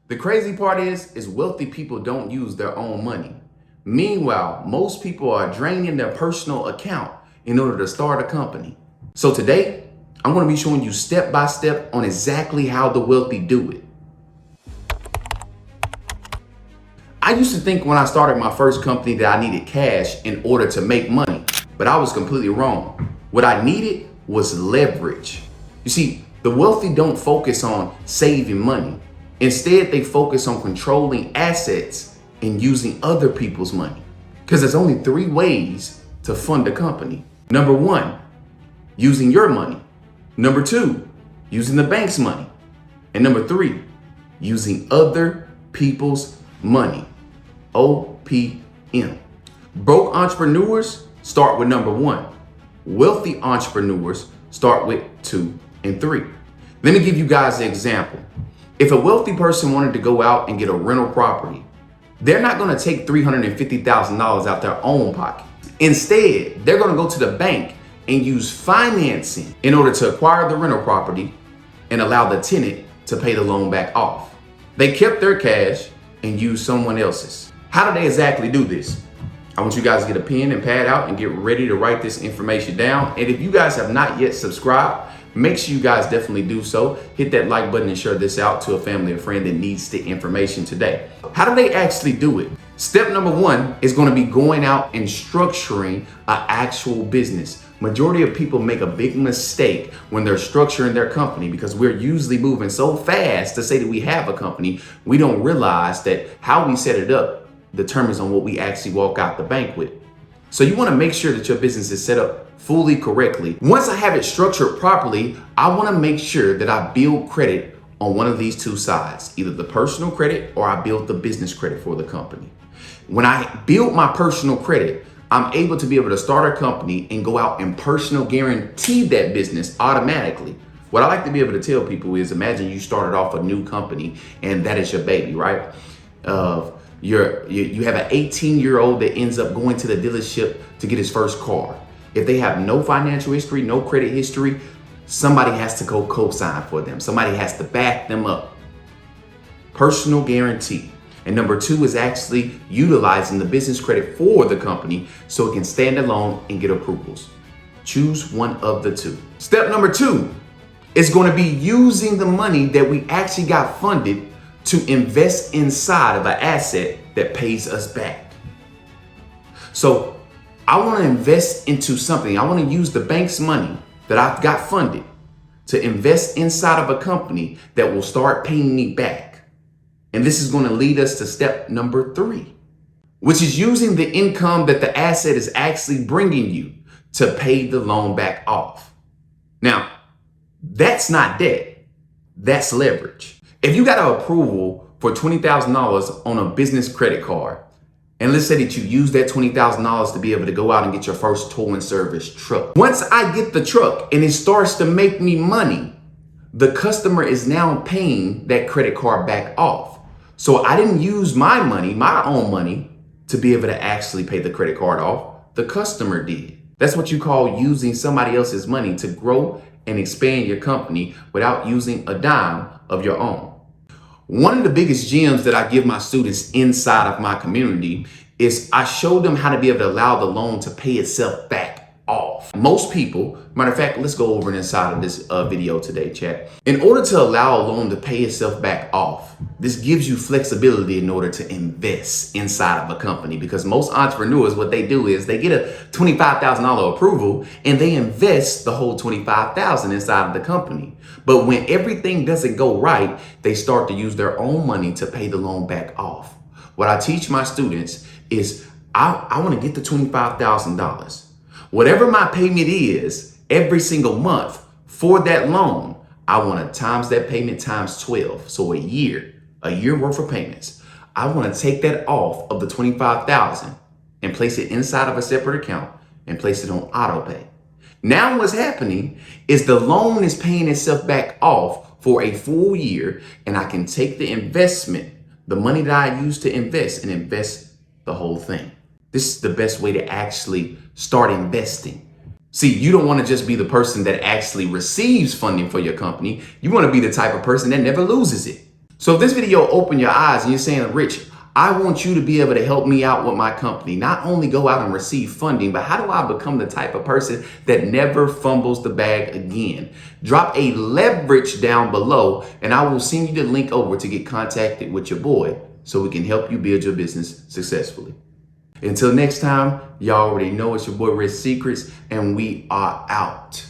The crazy part is wealthy people don't use their own money. Meanwhile, most people are draining their personal account in order to start a company. So today, I'm going to be showing you step by step on exactly how the wealthy do it. I used to think when I started my first company that I needed cash in order to make money, but I was completely wrong. What I needed was leverage. You see, the wealthy don't focus on saving money. Instead, they focus on controlling assets and using other people's money. Because there's only three ways to fund a company. Number one, using your money. Number two, using the bank's money. And number three, using other people's money. OPM. Broke entrepreneurs start with number one. Wealthy entrepreneurs start with 2 and 3. Let me give you guys an example. If a wealthy person wanted to go out and get a rental property, they're not going to take $350,000 out their own pocket. Instead, they're going to go to the bank and use financing in order to acquire the rental property and allow the tenant to pay the loan back off. They kept their cash and used someone else's. How do they exactly do this? I want you guys to get a pen and pad out and get ready to write this information down. And if you guys have not yet subscribed, make sure you guys definitely do so. Hit that like button and share this out to a family or friend that needs the information today. How do they actually do it? Step number one is going to be going out and structuring an actual business. Majority of people make a big mistake when they're structuring their company because we're usually moving so fast to say that we have a company. We don't realize that how we set it up determines on what we actually walk out the bank with. So you want to make sure that your business is set up fully correctly. Once I have it structured properly, I want to make sure that I build credit on one of these two sides, either the personal credit or I build the business credit for the company. When I build my personal credit, I'm able to be able to start a company and go out and personal guarantee that business automatically. What I like to be able to tell people is imagine you started off a new company and that is your baby, right? You have an 18-year-old that ends up going to the dealership to get his first car. If they have no financial history, no credit history, somebody has to go co-sign for them. Somebody has to back them up. Personal guarantee. And number two is actually utilizing the business credit for the company so it can stand alone and get approvals. Choose one of the two. Step number two is going to be using the money that we actually got funded to invest inside of an asset that pays us back. So I want to invest into something. I want to use the bank's money that I've got funded to invest inside of a company that will start paying me back. And this is going to lead us to step number 3, which is using the income that the asset is actually bringing you to pay the loan back off. Now, that's not debt. That's leverage. If you got an approval for $20,000 on a business credit card, and let's say that you use that $20,000 to be able to go out and get your first towing service truck. Once I get the truck and it starts to make me money, the customer is now paying that credit card back off. So I didn't use my money, my own money, to be able to actually pay the credit card off. The customer did. That's what you call using somebody else's money to grow and expand your company without using a dime of your own. One of the biggest gems that I give my students inside of my community is I show them how to be able to allow the loan to pay itself back off. Most people, matter of fact, let's go over inside of this video today, chat. In order to allow a loan to pay itself back off, this gives you flexibility in order to invest inside of a company, because most entrepreneurs, what they do is they get a $25,000 approval and they invest the whole $25,000 inside of the company. But when everything doesn't go right, they start to use their own money to pay the loan back off. What I teach my students is I want to get the $25,000. Whatever my payment is every single month for that loan, I want to times that payment times 12. So a year worth of payments. I want to take that off of the $25,000 and place it inside of a separate account and place it on auto pay. Now what's happening is the loan is paying itself back off for a full year, and I can take the investment, the money that I used to invest, and invest the whole thing. This is the best way to actually start investing. See, you don't want to just be the person that actually receives funding for your company. You want to be the type of person that never loses it. So if this video opened your eyes and you're saying, Rich, I want you to be able to help me out with my company, not only go out and receive funding, but how do I become the type of person that never fumbles the bag again? Drop a leverage down below and I will send you the link over to get contacted with your boy so we can help you build your business successfully. Until next time, y'all already know it's your boy Rich Secrets and we are out.